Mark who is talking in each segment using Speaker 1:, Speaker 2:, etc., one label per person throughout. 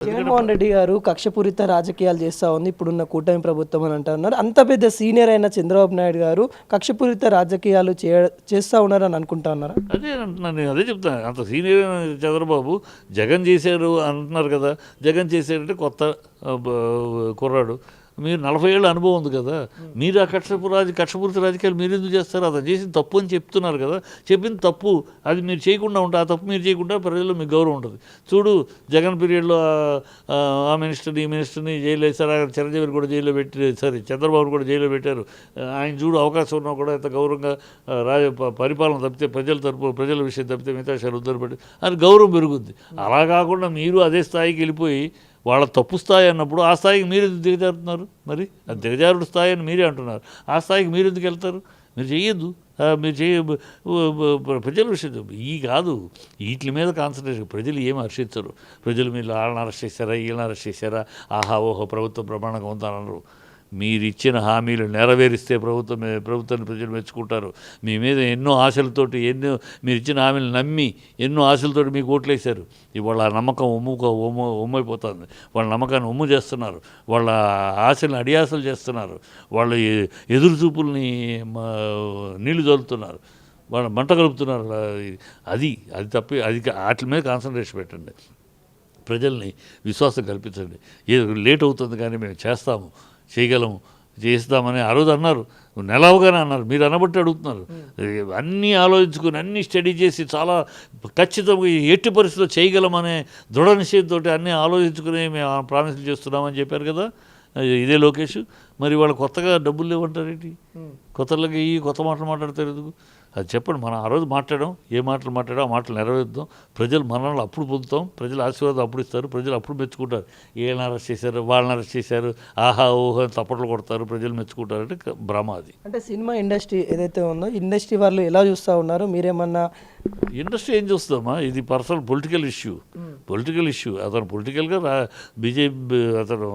Speaker 1: జగన్మోహన్ రెడ్డి గారు కక్షపూరిత రాజకీయాలు చేస్తూ ఉంది ఇప్పుడున్న కూటమి ప్రభుత్వం అని అంటున్నారు. అంత పెద్ద సీనియర్ అయిన చంద్రబాబు నాయుడు గారు కక్షపూరిత రాజకీయాలు చేస్తూ ఉన్నారని అనుకుంటా ఉన్నారా?
Speaker 2: అదే అంటున్నాను, నేను అదే చెప్తాను. అంత సీనియర్ చంద్రబాబు జగన్ చేశారు అంటున్నారు కదా. జగన్ చేశారంటే కొత్త కుర్రాడు. మీరు 40 ఏళ్ళ అనుభవం ఉంది కదా. మీరు ఆ కక్షపూరిత రాజకీయాలు మీరు ఎందుకు చేస్తారు? అతను చేసిన తప్పు అని చెప్తున్నారు కదా. చెప్పింది తప్పు, అది మీరు చేయకుండా ఉంటే, ఆ తప్పు మీరు చేయకుండా ప్రజల్లో మీకు గౌరవం ఉంటుంది. చూడు, జగన్ పీరియడ్లో ఆ మినిస్టర్ని ఈ మినిస్టర్ని జైలు వేశారు. అక్కడ చిరంజీవిని కూడా జైల్లో పెట్టి, సరే చంద్రబాబుని కూడా జైల్లో పెట్టారు. ఆయన చూడు, అవకాశం ఉన్నా కూడా ఎంత గౌరవంగా పరిపాలన తప్పితే ప్రజల విషయం తప్పితే మిగతా విషయాలు ఉద్దరపెట్టి అది గౌరవం పెరుగుద్ది. అలా కాకుండా మీరు అదే స్థాయికి వెళ్ళిపోయి వాళ్ళ తప్పు స్థాయి అన్నప్పుడు ఆ స్థాయికి మీరు ఎందుకు దిగజారుతున్నారు? మరి అది దిగజారుడు స్థాయి అని మీరే అంటున్నారు. ఆ స్థాయికి మీరు ఎందుకు వెళ్తారు? మీరు చేయొద్దు. మీరు ప్రజల విషయం ఈ కాదు, వీటి మీద కాన్సన్ట్రేషన్. ప్రజలు ఏమి హర్షించరు. ప్రజలు మీరు వాళ్ళని అరెస్ట్ చేశారా, వీళ్ళని అరెస్ట్ చేశారా, ఆహా ఓహో ప్రభుత్వం ప్రమాణంగా ఉందనరు. మీరు ఇచ్చిన హామీలు నెరవేరిస్తే ప్రభుత్వాన్ని ప్రజలు మెచ్చుకుంటారు. మీ మీద ఎన్నో ఆశలతోటి మీరు ఇచ్చిన హామీలు నమ్మి ఎన్నో ఆశలతోటి మీకు ఓట్లేశారు. ఇవాళ ఆ నమ్మకం ఉమ్మైపోతుంది. వాళ్ళ నమ్మకాన్ని ఉమ్ము చేస్తున్నారు. వాళ్ళ ఆశల్ని అడియాసలు చేస్తున్నారు. వాళ్ళ ఎదురు చూపుల్ని నీళ్లు చల్లుతున్నారు. వాళ్ళ మంట కలుపుతున్నారు. అది తప్పి వాటి మీద కాన్సన్ట్రేషన్ పెట్టండి. ప్రజల్ని విశ్వాసం కల్పించండి. ఏదో లేట్ అవుతుంది కానీ మేము చేస్తాము, చేయగలము, చేస్తామని ఆ రోజు అన్నారు. నెలవగానే అన్నారు. మీరు అనబట్టి అడుగుతున్నారు. అన్నీ ఆలోచించుకొని అన్నీ స్టడీ చేసి చాలా ఖచ్చితంగా ఎట్టి పరిస్థితిలో చేయగలమనే దృఢ నిశ్చయంతో అన్నీ ఆలోచించుకుని మేము ప్రామిసులు చేస్తున్నామని చెప్పారు కదా. ఇదే లోకేష్. మరి వాళ్ళు కొత్తగా డబ్బులు లేవంటారేంటి? కొత్తలకి కొత్త మాటలు మాట్లాడతారు ఎందుకు? అది చెప్పండి. మనం ఆ రోజు మాట్లాడాం, ఏ మాటలు మాట్లాడాం ఆ మాటలు నెరవేర్దాం. ప్రజలు మనల్ని అప్పుడు పొందుతాం. ప్రజలు ఆశీర్వాదం అప్పుడు ఇస్తారు. ప్రజలు అప్పుడు మెచ్చుకుంటారు. వీళ్ళని అరెస్ట్ చేశారు, వాళ్ళని అరెస్ట్ చేశారు, ఆహా ఓహో తప్పట్లు కొడతారు, ప్రజలు మెచ్చుకుంటారు అంటే భ్రమ అది.
Speaker 1: అంటే సినిమా ఇండస్ట్రీ ఏదైతే ఉందో ఇండస్ట్రీ వాళ్ళు ఎలా చూస్తూ ఉన్నారు? మీరేమన్నా
Speaker 2: ఇండస్ట్రీ ఏం చూస్తామా? ఇది పర్సనల్ పొలిటికల్ ఇష్యూ. అతను పొలిటికల్గా బీజేపీ, అతను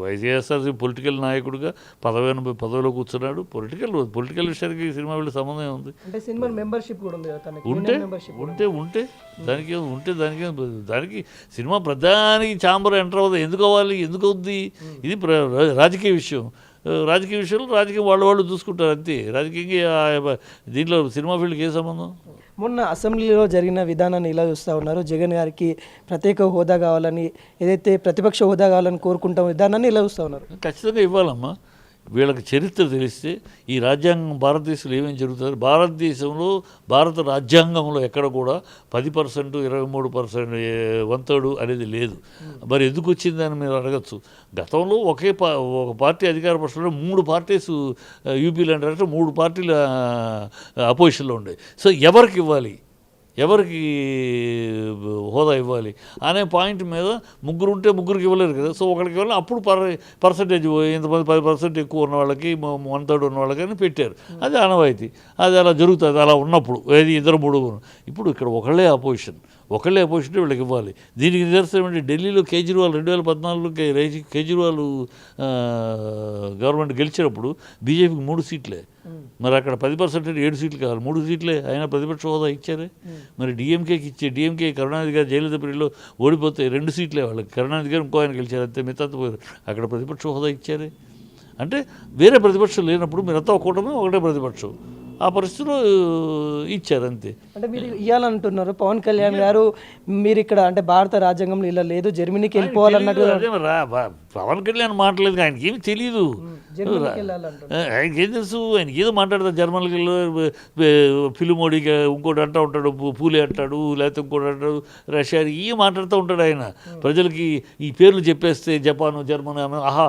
Speaker 2: వైఎస్ఆర్సీ పొలిటికల్ నాయకుడిగా పదవిలో కూర్చున్నాడు. పొలిటికల్ విషయానికి సినిమా వీళ్ళ సంబంధం ఉంది.
Speaker 1: అంటే సినిమా మెంబర్షిప్ కూడా ఉంది
Speaker 2: ఉంటే దానికి సినిమా ప్రధానికి ఛాంబర్ ఎంటర్ అవ్వదు. ఎందుకు అవ్వాలి? ఎందుకు అవుద్ది? ఇది రాజకీయ విషయం. రాజకీయం వాళ్ళు చూసుకుంటారు అంతే. రాజకీయంగా దీంట్లో సినిమా ఫీల్డ్కి ఏ సంబంధం?
Speaker 1: మొన్న అసెంబ్లీలో జరిగిన విధానాన్ని ఇలా చూస్తూ ఉన్నారు. జగన్ గారికి ప్రత్యేక హోదా కావాలని, ఏదైతే ప్రతిపక్ష హోదా కావాలని కోరుకుంటాం విధానాన్ని ఇలా చూస్తూ ఉన్నారు.
Speaker 2: ఖచ్చితంగా ఇవ్వాలమ్మా. వీళ్ళకి చరిత్ర తెలిస్తే ఈ రాజ్యాంగం భారతదేశంలో ఏమేమి జరుగుతుంది? భారతదేశంలో భారత రాజ్యాంగంలో ఎక్కడ కూడా 10%, 23%, 1/3 అనేది లేదు. మరి ఎందుకు వచ్చిందని మీరు అడగచ్చు. గతంలో ఒక పార్టీ అధికార పక్షంలో 3 పార్టీస్ యూపీలో అంటే 3 పార్టీలు అపోజిషన్లో ఉండే. సో ఎవరికి హోదా ఇవ్వాలి అనే పాయింట్ మీద ముగ్గురు ఉంటే ముగ్గురికి ఇవ్వలేరు కదా. సో ఒకరికి ఇవ్వాలి. అప్పుడు పర్సంటేజ్ ఇంతమంది 10% ఎక్కువ ఉన్న వాళ్ళకి 1/3 ఉన్న వాళ్ళకి అని పెట్టారు. అది ఆనవాయితీ. అది అలా జరుగుతుంది. అలా ఉన్నప్పుడు ఏది 2-3. ఇప్పుడు ఇక్కడ ఒకళ్ళే అపోజిషన్ వీళ్ళకి ఇవ్వాలి. దీనికి నిదర్శనం ఏంటి? ఢిల్లీలో కేజ్రీవాల్ 2014లో కేజ్రీవాల్ గవర్నమెంట్ గెలిచినప్పుడు బీజేపీకి 3 సీట్లే. మరి అక్కడ 10% 7 సీట్లు కావాలి, 3 సీట్లే. ఆయన ప్రతిపక్ష హోదా ఇచ్చారే. మరి డిఎంకే కరుణానిధి గారు జయలలిత పీరియడ్లో ఓడిపోతే 2 సీట్లే వాళ్ళకి. కరుణానిధి గారు ఇంకో ఆయన గెలిచారు అంతే, మిగతా పోయారు. అక్కడ ప్రతిపక్ష హోదా ఇచ్చారే. అంటే వేరే ప్రతిపక్షం లేనప్పుడు మీరంతా కూటమి ఒకటే ప్రతిపక్షం, ఆ పరిస్థితిలో ఇచ్చారు అంతే.
Speaker 1: అంటే మీరు ఇవ్వాలంటున్నారు. పవన్ కళ్యాణ్ గారు మీరు ఇక్కడ అంటే భారత రాజ్యాంగంలో ఇలా లేదు, జర్మనీకి వెళ్ళిపోవాలన్నట్టు.
Speaker 2: పవన్ కళ్యాణ్ మాట్లాడలేదు. ఆయనకి ఏమి తెలియదు. ఆయనకి ఏం తెలుసు? ఆయనకి ఏదో మాట్లాడతారు. జర్మన్కి ఫిలిమోడిగా ఇంకోటి అంటూ ఉంటాడు, పూలే అంటాడు, లేకపోతే ఇంకోటి అంటాడు, రష్యా ఇవి మాట్లాడుతూ ఉంటాడు. ఆయన ప్రజలకి ఈ పేర్లు చెప్పేస్తే జపాను, జర్మనీ, ఆహా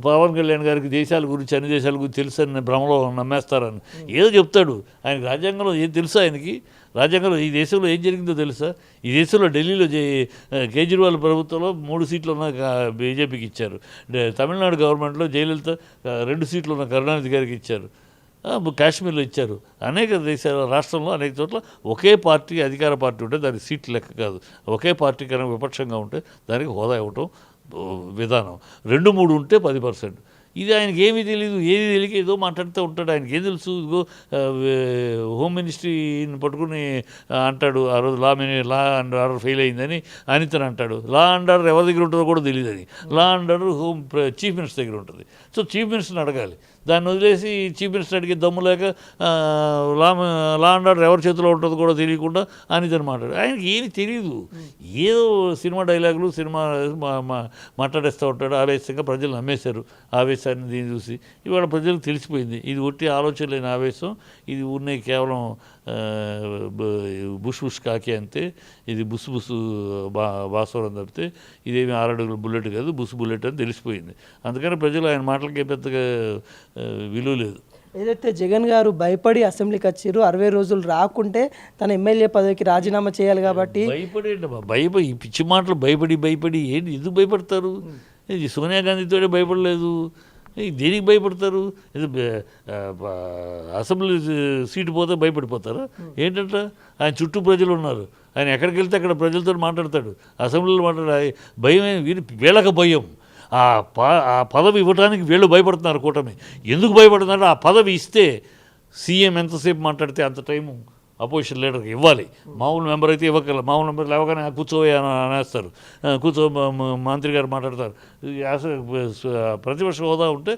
Speaker 2: పవన్ కళ్యాణ్ గారికి దేశాల గురించి అన్ని దేశాల గురించి తెలుసు అని భ్రమలో నమ్మేస్తారని ఏదో చెప్తాడు. ఆయనకి రాజ్యాంగంలో ఏం తెలుసా? ఆయనకి రాజ్యాంగంలో ఈ దేశంలో ఏం జరిగిందో తెలుసా? ఈ దేశంలో ఢిల్లీలో కేజ్రీవాల్ ప్రభుత్వంలో 3 సీట్లు ఉన్న బీజేపీకి ఇచ్చారు. తమిళనాడు గవర్నమెంట్లో జయలలిత 2 సీట్లు ఉన్న కరుణానిధి గారికి ఇచ్చారు. కాశ్మీర్లో ఇచ్చారు. అనేక దేశాల రాష్ట్రంలో అనేక చోట్ల ఒకే పార్టీ అధికార పార్టీ ఉంటే దానికి సీట్లు లెక్క కాదు. ఒకే పార్టీ కనుక విపక్షంగా ఉంటే దానికి హోదా ఇవ్వటం విధానం. 2-3 ఉంటే 10%. ఇది ఆయనకి ఏమీ తెలియదు, ఏది తెలియక ఏదో మాట్లాడుతూ ఉంటాడు. ఆయనకి ఏం తెలుసు? ఇదిగో హోమ్ మినిస్ట్రీని పట్టుకుని అంటాడు ఆ రోజు లా అండ్ ఆర్డర్ ఫెయిల్ అయిందని అనితని అంటాడు. లా అండ్ ఆర్డర్ ఎవరి దగ్గర ఉంటుందో కూడా తెలియదు. అది law and order chief minister దగ్గర ఉంటుంది. సో చీఫ్ మినిస్టర్ని అడగాలి. దాన్ని వదిలేసి చీఫ్ మినిస్టర్ అడిగే దమ్ము లేక లా అండ్ ఆర్డర్ ఎవరి చేతిలో ఉంటుందో కూడా తెలియకుండా అనితని మాట్లాడు. ఆయనకి ఏమి తెలియదు, ఏదో సినిమా డైలాగులు సినిమా మాట్లాడేస్తూ ఉంటాడు. ఆవేశంగా ప్రజలు నమ్మేశారు. ఆవేశాన్ని దీన్ని చూసి ఇవాళ ప్రజలకు తెలిసిపోయింది ఇది ఒట్టి ఆలోచన లేని ఆవేశం, ఇది ఉన్నాయి కేవలం బుష్ కాకి అంతే, ఇది బుస్ బాసవరం తప్పితే ఇదేమి 6 అడుగుల బుల్లెట్ కాదు, బుల్లెట్ అని తెలిసిపోయింది. అందుకని ప్రజలు ఆయన మాటలకి పెద్దగా విలువ లేదు.
Speaker 1: ఏదైతే జగన్ గారు భయపడి అసెంబ్లీకి వచ్చారు, 60 రోజులు రాకుంటే తన ఎమ్మెల్యే పదవికి రాజీనామా చేయాలి కాబట్టి
Speaker 2: భయపడి ఈ పిచ్చి మాటలు భయపడి ఏంటి ఎందుకు భయపడతారు? ఇది సోనియా గాంధీతోనే భయపడలేదు, దేనికి భయపడతారు? ఇది అసెంబ్లీ సీటు పోతే భయపడిపోతారా ఏంటంట? ఆయన చుట్టూ ప్రజలు ఉన్నారు, ఆయన ఎక్కడికి వెళ్తే అక్కడ ప్రజలతో మాట్లాడతాడు, అసెంబ్లీలో మాట్లాడే భయం వీళ్ళకి భయం. ఆ పదవి ఇవ్వడానికి వీళ్ళు భయపడుతున్నారు కూటమి. ఎందుకు భయపడుతున్నారు? ఆ పదవి ఇస్తే సీఎం ఎంతసేపు మాట్లాడితే అంత టైము అపోజిషన్ లీడర్కి ఇవ్వాలి. మామూలు మెంబర్ అయితే ఇవ్వగల, మామూలు మెంబర్ లేవగానే కూర్చోవే అనేస్తారు, మంత్రి గారు మాట్లాడతారు. ప్రతిపక్ష హోదా ఉంటే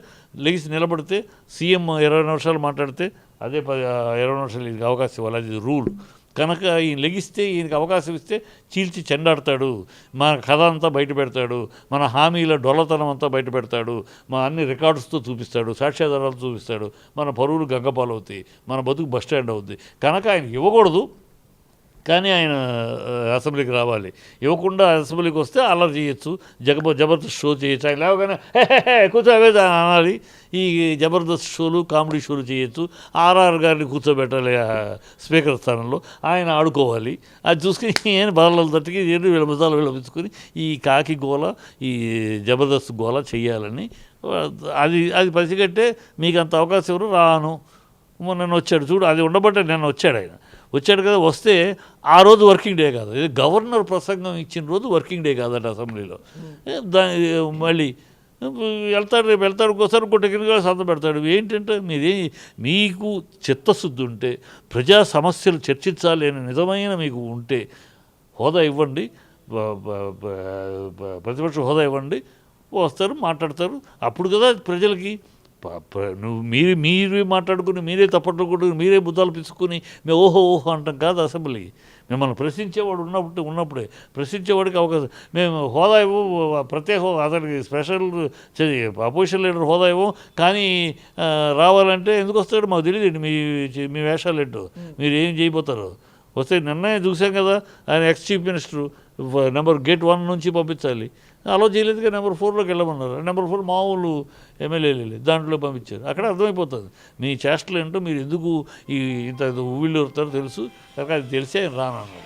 Speaker 2: లెగిసి నిలబడితే సీఎం 20 నిమిషాలు మాట్లాడితే అదే 20 నిమిషాలు ఈయనకి అవకాశం ఇవ్వాలి, అది రూల్. కనుక ఈయన లెగిస్తే ఈయనకి అవకాశం ఇస్తే చీల్చి చెండాడతాడు, మన కథ అంతా బయట పెడతాడు, మన హామీల డొల్లతనం అంతా బయట పెడతాడు, మన అన్ని రికార్డ్స్తో చూపిస్తాడు, సాక్ష్యాధారాలు చూపిస్తాడు, మన పరువులు గంగపాలు అవుతాయి, మన బతుకు బస్ స్టాండ్ అవుద్ది. కనుక ఆయన ఇవ్వకూడదు, కానీ ఆయన అసెంబ్లీకి రావాలి. ఇవ్వకుండా అసెంబ్లీకి వస్తే అల్లరి చేయొచ్చు, జబర్దస్త్ షో చేయొచ్చు. ఆయన లేవగానే కూర్చోవే అనాలి. ఈ జబర్దస్త్ షోలు కామెడీ షోలు చేయొచ్చు. ఆర్ఆర్ గారిని కూర్చోబెట్టాలి స్పీకర్ స్థానంలో, ఆయన ఆడుకోవాలి. అది చూసుకుని ఏం బదల తట్టుకి వీళ్ళ బుధాలు విలపించుకొని ఈ కాకి గోల, ఈ జబర్దస్త్ గోల చెయ్యాలని అది పసిగట్టే మీకు అంత అవకాశం ఎవరు రాను. నన్ను వచ్చాడు చూడు, అది ఉండబట్టే నన్ను వచ్చాడు కదా. వస్తే ఆ రోజు వర్కింగ్ డే కాదు, ఇది గవర్నర్ ప్రసంగం ఇచ్చిన రోజు వర్కింగ్ డే కాదట అసెంబ్లీలో. దాని మళ్ళీ రేపు వెళ్తాడు ఇంకోసారి ఇంకో టెక్నికల్గా సంత పెడతాడు. ఏంటంటే మీకు చిత్తశుద్ధి ఉంటే, ప్రజా సమస్యలు చర్చించాలి అని నిజమైన మీకు ఉంటే హోదా ఇవ్వండి, ప్రతిపక్ష హోదా ఇవ్వండి, వస్తారు మాట్లాడతారు. అప్పుడు కదా ప్రజలకి మీరు మాట్లాడుకుని మీరే తప్పట్లు కొట్టుకుని మీరే బుద్ధాలు పిచ్చుకుని మేము ఓహో అంటాం కాదు. అసెంబ్లీ మిమ్మల్ని ప్రశ్నించేవాడు ఉన్నప్పుడే ప్రశ్నించేవాడికి అవకాశం. మేము హోదా ఇవ్వం, ప్రత్యేక హోదా అతనికి స్పెషల్ అపోజిషన్ లీడర్ హోదా ఇవ్వం, కానీ రావాలంటే ఎందుకు వస్తాడు మాకు తెలియదండి. మీ వేషాలు ఏంటో, మీరు ఏం చేయబోతారో. వస్తే నిన్నే చూసాం కదా, ఆయన ఎక్స్ చీఫ్ మినిస్టరు గేట్ 1 నుంచి పంపించాలి, అలో చేయలేదుగా నెంబర్ 4లోకి వెళ్ళమన్నారు. నెంబర్ 4 మామూలు ఎమ్మెల్యేలు దాంట్లో పంపించారు. అక్కడ అర్థమైపోతుంది మీ చేష్టలు ఏంటో, మీరు ఎందుకు ఇంత ఊళ్ళో వస్తారో తెలుసు. కనుక అది తెలిసే ఆయన రానన్నారు.